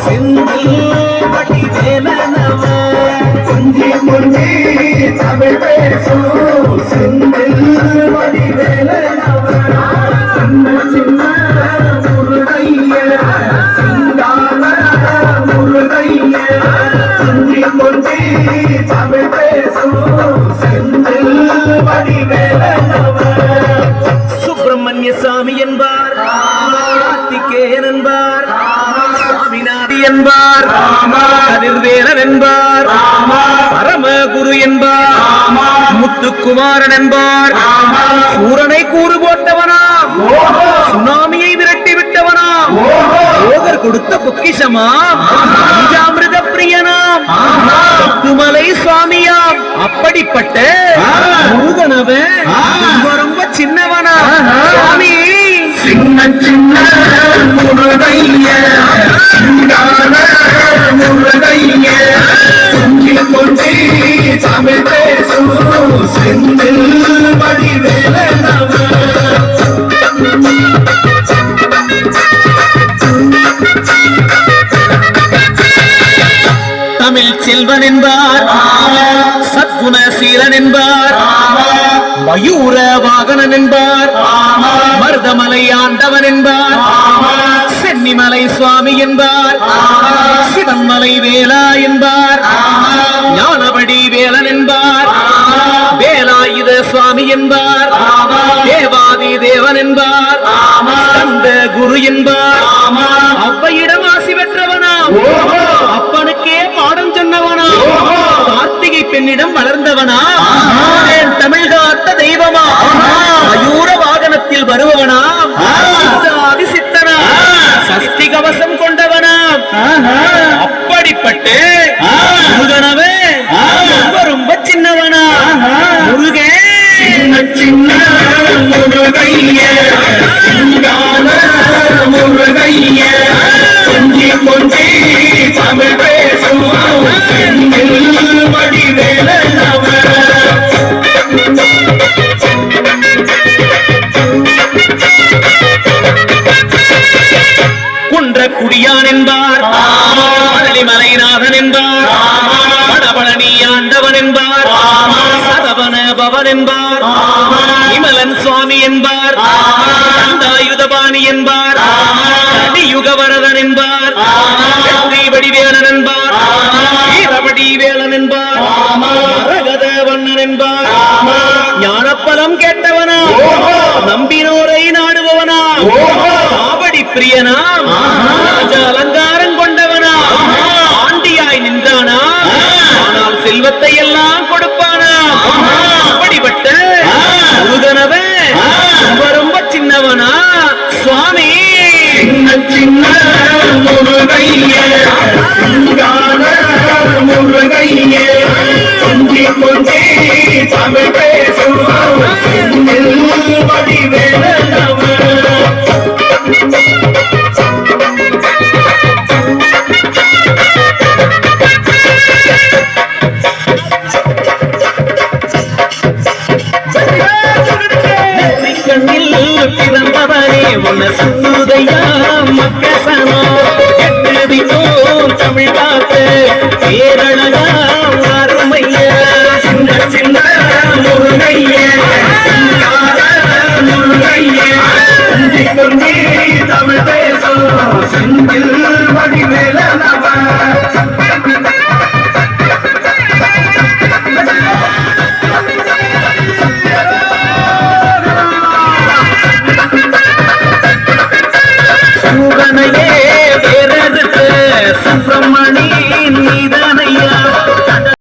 செந்தில் வடிவேலனவன் கொஞ்சி கொஞ்சி தமிழ் பேசும் செந்தில் வடிவேலனவன் சின்ன சின்ன முருகைய சிங்கார முருகைய கொஞ்சி கொஞ்சி தமிழ் பேசும் செந்தில் வடிவேலனவன் சுப்பிரமணிய சாமி என்பார் கார்த்திகேயன் என்பார் சுவாமிநாதி என்பார் கதிர்வேலன் என்பார் பரமகுரு என்பார் முத்துக்குமாரன் என்பார் சூரனை கூறு போட்டவனாம் சுனாமியை விரட்டி விட்டவனாம் யோகர் கொடுத்த பொக்கிஷமாம் பஞ்சாமிருத பிரியனாம் முத்துமலை சுவாமியாம் அப்படிப்பட்ட முருகனவன் ரொம்ப சின்னவனா சுவாமி சின்ன சின்ன முருகைய முருகைய கொஞ்சி கொஞ்சி தமிழ் பேசும் செந்தில் வடிவேலனவன் தமிழ் செல்வன் என்பார் சத்குணசீலன் என்பார் மயூர வாகனன் என்பார் மருதமலை ஆண்டவன் என்பார் சென்னிமலை சுவாமி என்பார் சிவன்மலை வேலா என்பார் ஞானபடி வேலன் என்பார் வேலாயுத சுவாமி என்பார் தேவாதி தேவன் என்பார் அந்த குரு என்பார் அவ்வையிடம் ஆசி பெற்றவனா அப்பனுக்கே பாடம் சொன்னவனா கார்த்திகை பெண்ணிடம் வளர்ந்தவனா தமிழ் காத்த தெய்வமா மயூர வாகனத்தில் வருபவனாம் சித்தனா சஷ்டி கவசம் கொண்டவனாம் அப்படிப்பட்டு முருகனவே ரொம்ப சின்னவனா முருகே சின்ன முருகைய முருகைய கொஞ்சி கொஞ்சி தமிழ் பேசும் வடிவேலனவன் குன்ற குடியான் என்பார் மலைநாதன் என்பார் வடபழனி ஆண்டவன் என்பார் சரவண பவன் என்பார் விமலன் சுவாமி என்பார் கந்தாயுதபாணி என்பார் கலியுகவரதன் என்பார் வெற்றி வடிவேலன் என்பார் வீரபடி வேலன் என்பார் மரகத வண்ணன் என்பார் ஞானப்பலம் கேட்டவனா நம்பினோரை நாடுபவனா ஆவடி பிரியனாம் அலங்காரம் கொண்டவனா ஆண்டியாய் நின்றானா ஆனால் செல்வத்தை எல்லாம் கொடுப்பானா அப்படிப்பட்ட முருகனவன் ரொம்ப சின்னவனா சுவாமி சின்ன முருகைய முருகைய கொஞ்சி கொஞ்சி தமிழ் பேசும் வடிவேலனவன் பிறந்தவனே உன்ன சுதையா மக்கசனோ எட்டுதிக்கோ தமிழ் காத்து பேரழகா அருமைய சின்ன சின்ன முருகைய முருகைய கொஞ்சி கொஞ்சி தமிழ் பேசும் செந்தில்